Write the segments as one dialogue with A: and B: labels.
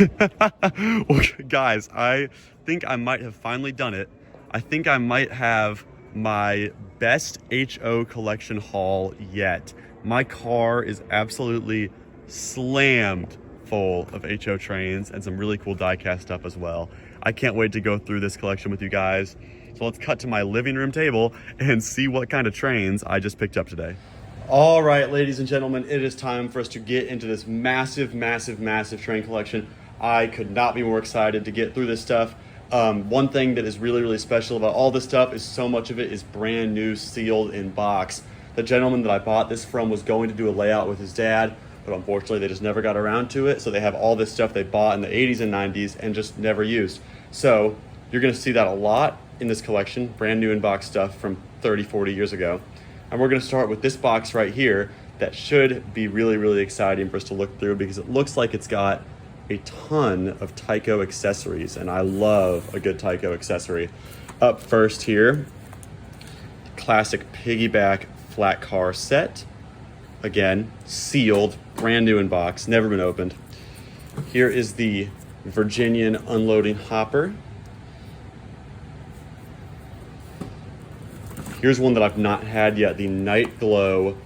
A: Well, guys, I think I might have finally done it. I think I might have my best HO collection haul yet. My car is absolutely slammed full of HO trains and some really cool die-cast stuff as well. I can't wait to go through this collection with you guys. So let's cut to my living room table and see what kind of trains I just picked up today. All right, ladies and gentlemen, it is time for us to get into this massive train collection. I could not be more excited to get through this stuff. One thing that is really special about all this stuff is so much of it is brand new, sealed in box. The gentleman that I bought this from was going to do a layout with his dad, but unfortunately they just never got around to it. So they have all this stuff they bought in the 80s and 90s and just never used. So you're gonna see that a lot in this collection, brand new in box stuff from 30, 40 years ago. And we're gonna start with this box right here that should be really exciting for us to look through because it looks like it's got a ton of Tyco accessories, and I love a good Tyco accessory. Up first here, classic piggyback flat car set. Again, sealed, brand new in box, never been opened. Here is the Virginian unloading hopper. Here's one that I've not had yet, the Night Glow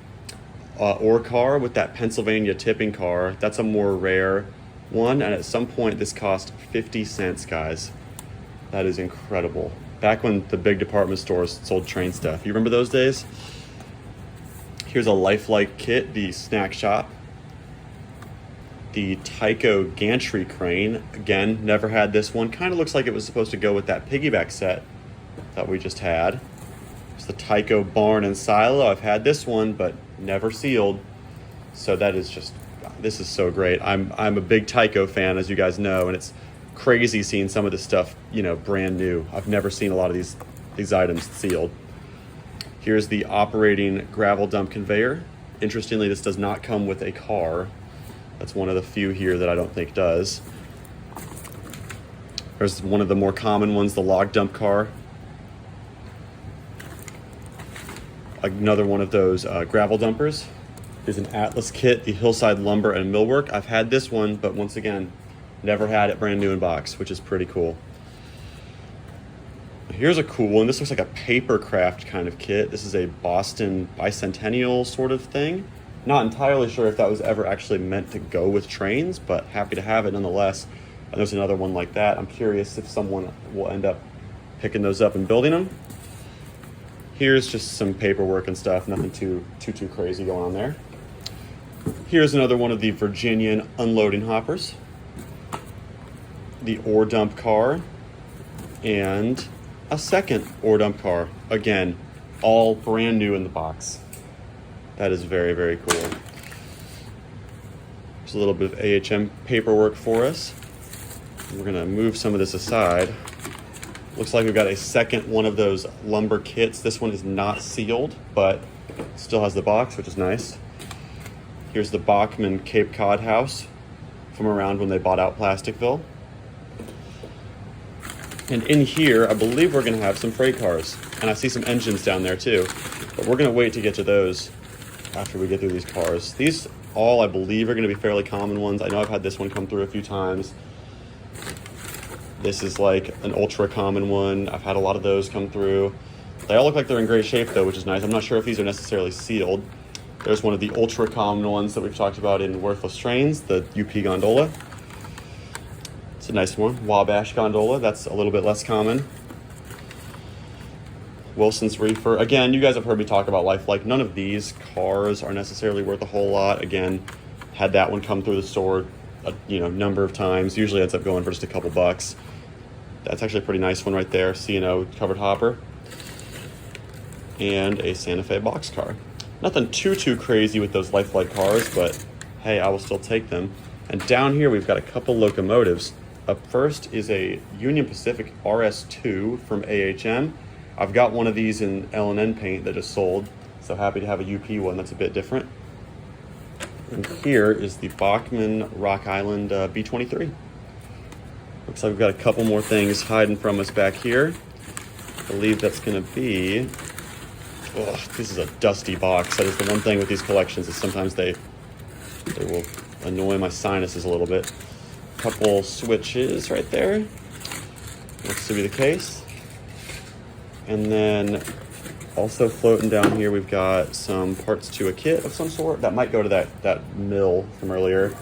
A: ore car with that Pennsylvania tipping car. That's a more rare one, and at some point this cost 50 cents, guys. That is incredible. Back when the big department stores sold train stuff. You remember those days? Here's a lifelike kit, the snack shop. The Tyco gantry crane. Again, never had this one. Kind of looks like it was supposed to go with that piggyback set that we just had. It's the Tyco barn and silo. I've had this one, but never sealed. So that is just, this is so great. I'm a big Tyco fan, as you guys know, and it's crazy seeing some of this stuff, you know, brand new. I've never seen a lot of these items sealed. Here's the operating gravel dump conveyor. Interestingly, this does not come with a car. That's one of the few here that I don't think does. There's one of the more common ones, the log dump car. Another one of those gravel dumpers. Is an Atlas kit, the Hillside Lumber and Millwork. I've had this one, but once again, never had it brand new in box, which is pretty cool. Here's a cool one. This looks like a paper craft kind of kit. This is a Boston bicentennial sort of thing. Not entirely sure if that was ever actually meant to go with trains, but happy to have it nonetheless. And there's another one like that. I'm curious if someone will end up picking those up and building them. Here's just some paperwork and stuff. Nothing too crazy going on there. Here's another one of the Virginian unloading hoppers, the ore dump car, and a second ore dump car. Again, all brand new in the box. That is very cool. There's a little bit of AHM paperwork for us. We're gonna move some of this aside. Looks like we've got a second one of those lumber kits. This one is not sealed, but still has the box, which is nice. Here's the Bachman Cape Cod house from around when they bought out Plasticville. And in here, I believe we're gonna have some freight cars. And I see some engines down there too. But we're gonna wait to get to those after we get through these cars. These all, I believe, are gonna be fairly common ones. I know I've had this one come through a few times. This is like an ultra common one. I've had a lot of those come through. They all look like they're in great shape though, which is nice. I'm not sure if these are necessarily sealed. There's one of the ultra common ones that we've talked about in Worthless Trains, the UP gondola. It's a nice one. Wabash gondola, that's a little bit less common. Wilson's Reefer. Again, you guys have heard me talk about lifelike. None of these cars are necessarily worth a whole lot. Again, had that one come through the store a number of times. Usually ends up going for just a couple bucks. That's actually a pretty nice one right there. C&O covered hopper. And a Santa Fe boxcar. Nothing too crazy with those lifelike cars, but hey, I will still take them. And down here, we've got a couple locomotives. Up first is a Union Pacific RS2 from AHM. I've got one of these in L&N paint that just sold, so happy to have a UP one that's a bit different. And here is the Bachman Rock Island B23. Looks like we've got a couple more things hiding from us back here. I believe that's gonna be, this is a dusty box. That is the one thing with these collections is sometimes they will annoy my sinuses a little bit. Couple switches right there. Looks to be the case. And then also floating down here, we've got some parts to a kit of some sort. That might go to that mill from earlier.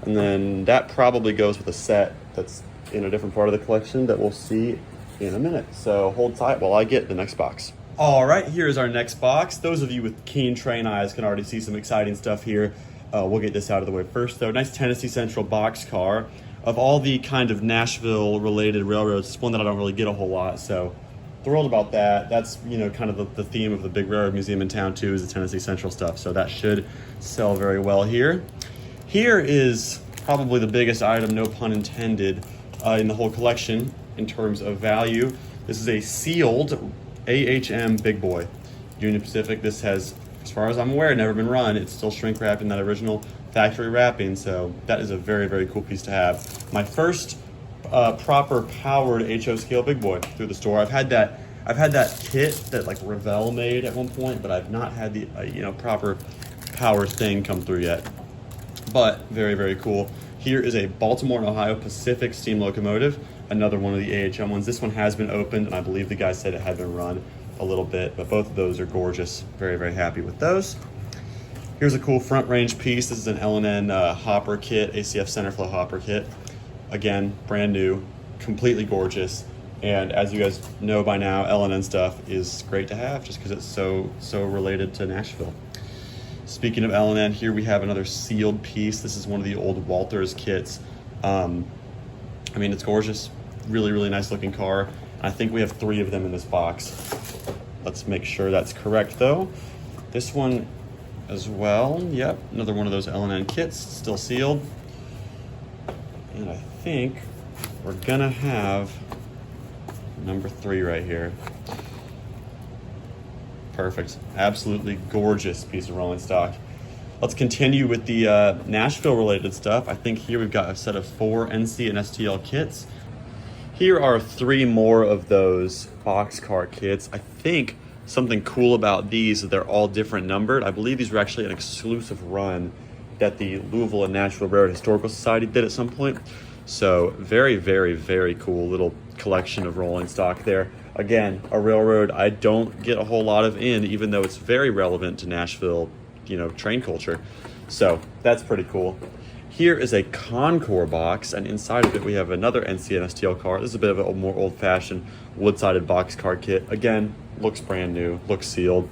A: And then that probably goes with a set that's in a different part of the collection that we'll see in a minute. So hold tight while I get the next box. All right, here's our next box. Those of you with keen train eyes can already see some exciting stuff here. We'll get this out of the way first though. Nice Tennessee Central boxcar. Of all the kind of Nashville related railroads, it's one that I don't really get a whole lot, so thrilled about that. That's, you know, kind of the theme of the big railroad museum in town too, is the Tennessee Central stuff, so that should sell very well here. Here is probably the biggest item, no pun intended, in the whole collection in terms of value. This is a sealed AHM Big Boy. Union Pacific. This has, as far as I'm aware, never been run. It's still shrink wrapped in that original factory wrapping, so that is a very, very cool piece to have. My first proper powered HO scale Big Boy through the store. I've had that kit that like Revell made at one point, but I've not had the proper power thing come through yet. But very, very cool. Here is a Baltimore and Ohio Pacific steam locomotive, another one of the AHM ones. This one has been opened, and I believe the guy said it had been run a little bit, but both of those are gorgeous. Very, very happy with those. Here's a cool front range piece. This is an L&N hopper kit, ACF center flow hopper kit. Again, brand new, completely gorgeous. And as you guys know by now, L&N stuff is great to have just because it's so related to Nashville. Speaking of L&N, here we have another sealed piece. This is one of the old Walters kits. I mean, it's gorgeous. Really, really nice looking car. I think we have 3 of them in this box. Let's make sure that's correct though. This one as well. Yep, another one of those L&N kits, still sealed. And I think we're gonna have number 3 right here. Perfect. Absolutely gorgeous piece of rolling stock. Let's continue with the Nashville related stuff. I think here we've got a set of 4 NC and STL kits. Here are 3 more of those boxcar kits. I think something cool about these is they're all different numbered. I believe these were actually an exclusive run that the Louisville and Nashville Railroad Historical Society did at some point. So very, very, very cool little collection of rolling stock there. Again, a railroad I don't get a whole lot of even though it's very relevant to Nashville, train culture. So that's pretty cool. Here is a Concours box, and inside of it we have another NC and STL car. This is a bit of a more old-fashioned wood-sided boxcar kit. Again, looks brand new, looks sealed.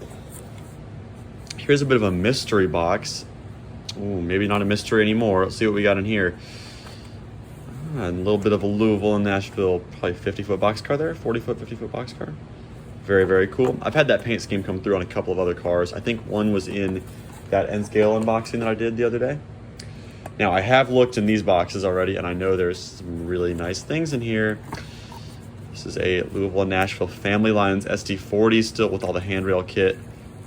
A: Here's a bit of a mystery box. Ooh, maybe not a mystery anymore. Let's see what we got in here. A little bit of a Louisville and Nashville, probably 50-foot boxcar there, 40-foot, 50-foot boxcar. Very, very cool. I've had that paint scheme come through on a couple of other cars. I think one was in that N-scale unboxing that I did the other day. Now, I have looked in these boxes already, and I know there's some really nice things in here. This is a Louisville and Nashville Family Lines SD40, still with all the handrail kit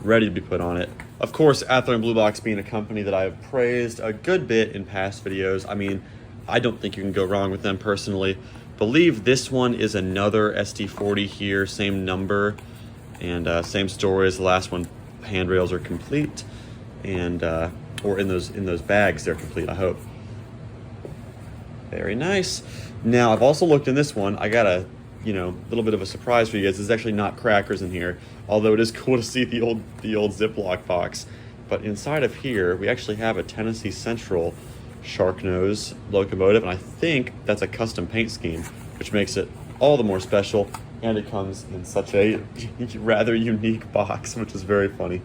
A: ready to be put on it. Of course, Athlone Blue Box being a company that I have praised a good bit in past videos. I mean, I don't think you can go wrong with them personally. Believe this one is another SD40 here, same number and same story as the last one. Handrails are complete, and or in those bags they're complete, I hope. Very nice. Now I've also looked in this one. I got a little bit of a surprise for you guys. There's actually not crackers in here, although it is cool to see the old Ziploc box. But inside of here we actually have a Tennessee Central shark nose locomotive, and I think that's a custom paint scheme, which makes it all the more special, and it comes in such a rather unique box, which is very funny.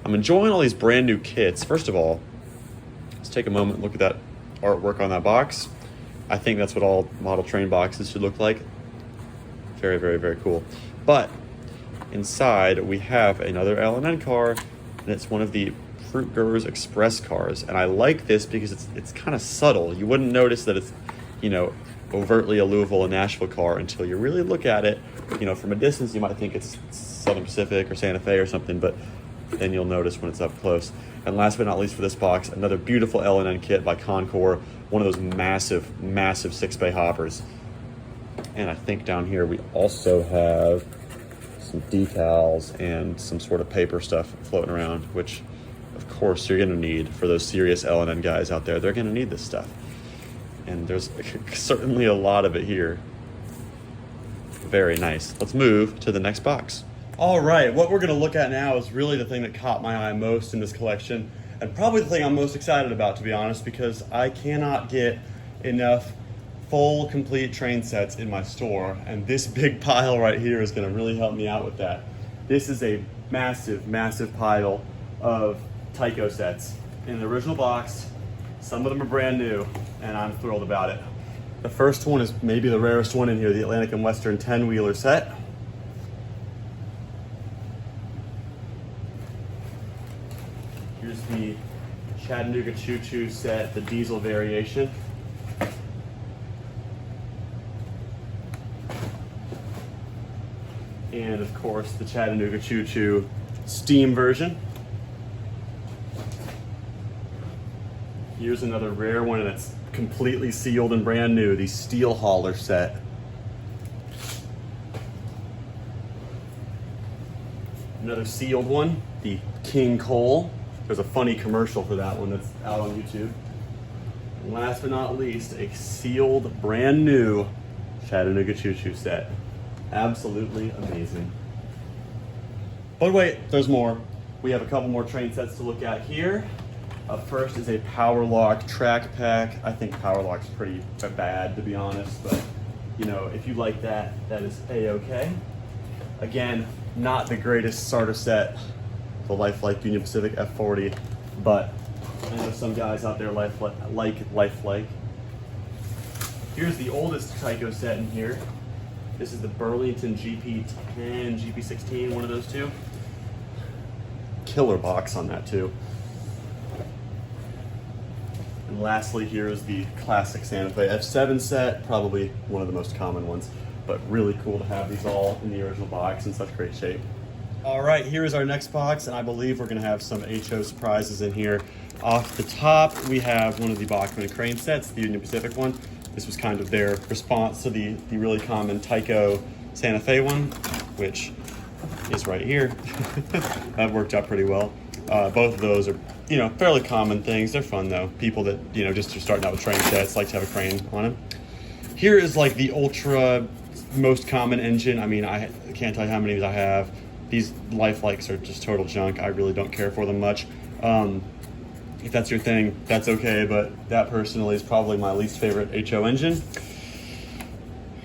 A: I'm enjoying all these brand new kits. First of all, let's take a moment and look at that artwork on that box. I think that's what all model train boxes should look like. Very, very, very cool. But inside we have another L&N car, and it's one of the Fruit Growers Express cars, and I like this because it's kind of subtle. You wouldn't notice that it's overtly a Louisville and Nashville car until you really look at it. From a distance you might think it's Southern Pacific or Santa Fe or something, but then you'll notice when it's up close. And last but not least for this box, another beautiful L&N kit by Concours, one of those massive 6-bay hoppers. And I think down here we also have some decals and some sort of paper stuff floating around, which of course you're going to need for those serious L&N guys out there. They're going to need this stuff. And there's certainly a lot of it here. Very nice. Let's move to the next box. All right, what we're gonna look at now is really the thing that caught my eye most in this collection, and probably the thing I'm most excited about, to be honest, because I cannot get enough full, complete train sets in my store, and this big pile right here is gonna really help me out with that. This is a massive, massive pile of Tyco sets in the original box. Some of them are brand new, and I'm thrilled about it. The first one is maybe the rarest one in here, the Atlantic and Western 10-wheeler set. Here's the Chattanooga Choo Choo set, the diesel variation. And of course, the Chattanooga Choo Choo steam version. Here's another rare one, and it's completely sealed and brand new, the steel hauler set. Another sealed one, the King Cole. There's a funny commercial for that one that's out on YouTube. And last but not least, a sealed, brand new Chattanooga Choo Choo set. Absolutely amazing. But wait, there's more. We have a couple more train sets to look at here. Up first is a Power Lock track pack. I think Power Lock's pretty bad, to be honest, but you know, if you like that, that is a-okay. Again, not the greatest starter set, the Lifelike Union Pacific F40, but I know some guys out there like Lifelike. Here's the oldest Tyco set in here. This is the Burlington GP10, GP16, one of those two. Killer box on that too. And lastly, here is the classic Santa Fe F7 set, probably one of the most common ones, but really cool to have these all in the original box in such great shape. All right, here is our next box, and I believe we're gonna have some HO surprises in here. Off the top, we have one of the Bachmann crane sets, the Union Pacific one. This was kind of their response to the really common Tyco Santa Fe one, which is right here. That worked out pretty well. Both of those are, you know, fairly common things. They're fun though. People that, you know, just are starting out with train sets like to have a crane on them. Here is like the ultra most common engine. I mean, I can't tell you how many I have. These Lifelikes are just total junk. I really don't care for them much. If that's your thing, that's okay, but that personally is probably my least favorite HO engine.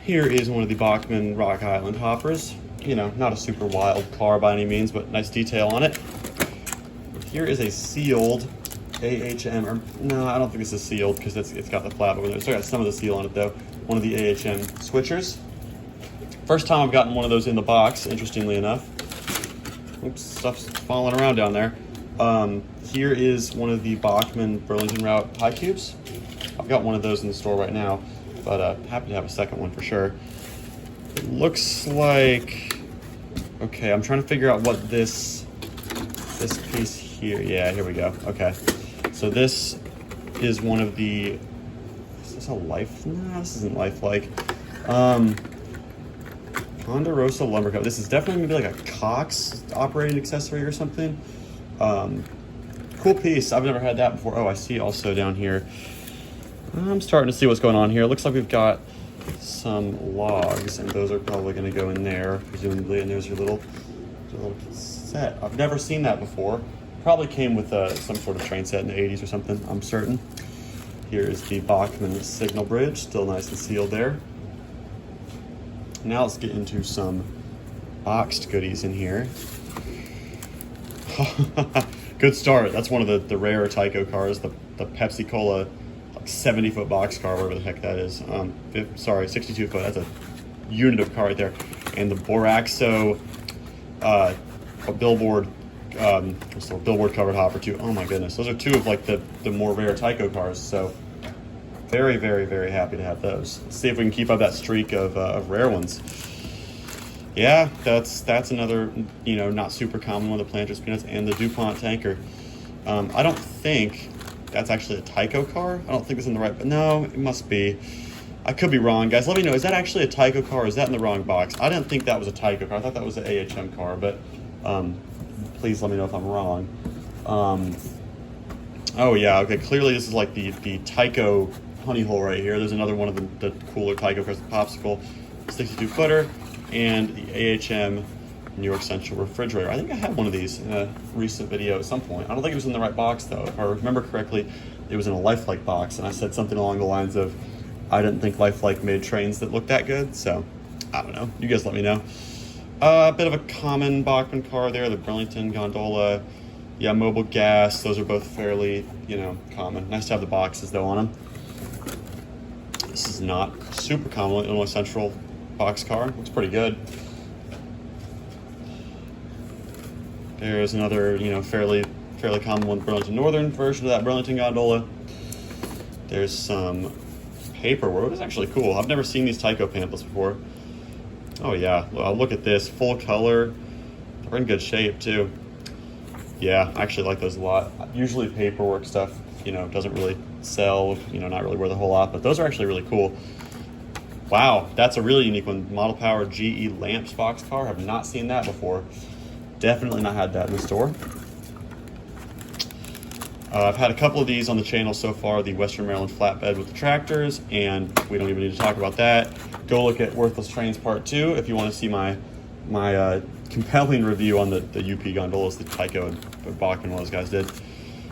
A: Here is one of the Bachmann Rock Island hoppers. You know, not a super wild car by any means, but nice detail on it. Here is a sealed AHM, or no, I don't think this is sealed because it's got the flap over there. So I got some of the seal on it though. One of the AHM switchers. First time I've gotten one of those in the box, interestingly enough. Oops, stuff's falling around down there. Here is one of the Bachmann Burlington Route high cubes. I've got one of those in the store right now, but happy to have a second one for sure. It looks like, okay, I'm trying to figure out what this piece here, yeah, here we go. Okay, so this is one of the, is this a Life? No, this isn't Lifelike. Ponderosa lumber cup. This is definitely maybe like a Cox operating accessory or something. Cool piece. I've never had that before. Oh, I see also down here. I'm starting to see what's going on here. It looks like we've got some logs, and those are probably going to go in there, presumably. And there's your little set. I've never seen that before. Probably came with some sort of train set in the 80s or something, I'm certain. Here is the Bachmann signal bridge, still nice and sealed there. Now let's get into some boxed goodies in here. Good start. That's one of the rare Tyco cars, the Pepsi Cola 70-foot box car, whatever the heck that is. 62-foot. That's a unit of car right there. And the Boraxo billboard covered hopper too. Oh my goodness, those are two of like the more rare Tyco cars. So very, very, very happy to have those. Let's see if we can keep up that streak of rare ones. Yeah, that's another, you know, not super common one, the Planters Peanuts and the DuPont tanker. I don't think that's actually a Tyco car. I don't think it's in the right, but no, it must be. I could be wrong, guys. Let me know, is that actually a Tyco car or is that in the wrong box? I didn't think that was a Tyco car. I thought that was an AHM car, but please let me know if I'm wrong. Oh yeah, okay, clearly this is like the Tyco honey hole right here. There's another one of the cooler Tyco cars, the Popsicle 62-footer, and the AHM New York Central refrigerator. I think I had one of these in a recent video at some point. I don't think it was in the right box though. If I remember correctly, it was in a Lifelike box, and I said something along the lines of, I didn't think Lifelike made trains that looked that good, so I don't know. You guys let me know. A bit of a common Bachmann car there, the Burlington Gondola. Yeah, Mobile Gas. Those are both fairly, you know, common. Nice to have the boxes though on them. This is not super common. Illinois Central box car. Looks pretty good. There's another, you know, fairly common one, Burlington Northern version of that Burlington Gondola. There's some paperwork. It's actually cool. I've never seen these Tyco pamphlets before. Oh yeah, look at this, full color. They're in good shape too. Yeah, I actually like those a lot. Usually paperwork stuff, you know, doesn't really sell, you know, not really worth a whole lot, but those are actually really cool. Wow, that's a really unique one. Model Power GE Lamps box car. Have not seen that before. Definitely not had that in the store. I've had a couple of these on the channel so far, the Western Maryland flatbed with the tractors, and we don't even need to talk about that. Go look at Worthless Trains Part 2 if you want to see my compelling review on the UP gondolas, the Tyco and Bachmann, those guys did.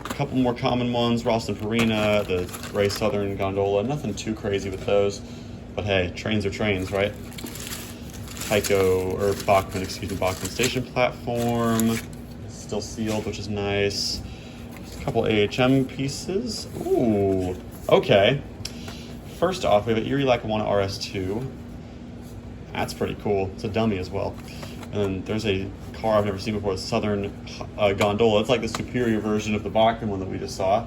A: A couple more common ones, Ralston Purina, the Ray Southern gondola. Nothing too crazy with those, but hey, trains are trains, right? Tyco, or Bachmann, excuse me, Bachmann station platform. Still sealed, which is nice. Couple AHM pieces. Ooh, okay. First off, we have an Erie Lackawanna RS2. That's pretty cool. It's a dummy as well. And then there's a car I've never seen before, the Southern Gondola. It's like the superior version of the Bachmann one that we just saw.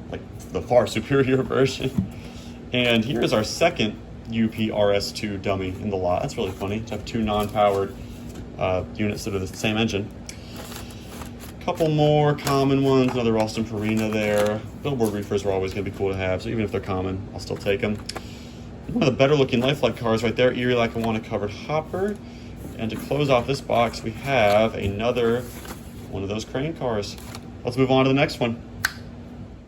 A: Like the far superior version. And here is our second UP RS2 dummy in the lot. That's really funny to have two non-powered units that are the same engine. Couple more common ones, another Ralston Purina there. Billboard reefers are always going to be cool to have, so even if they're common, I'll still take them. One of the better looking Lifelike cars right there, Erie Lackawanna covered hopper. And to close off this box, we have another one of those crane cars. Let's move on to the next one.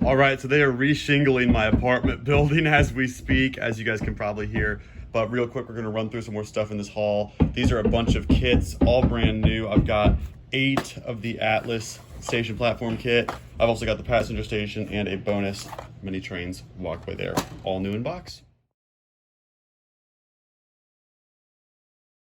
A: All right, so they are re-shingling my apartment building as we speak, as you guys can probably hear. But real quick, we're going to run through some more stuff in this haul. These are a bunch of kits, all brand new. I've got 8 of the Atlas station platform kit. I've also got the passenger station and a bonus mini trains walkway there, all new in box.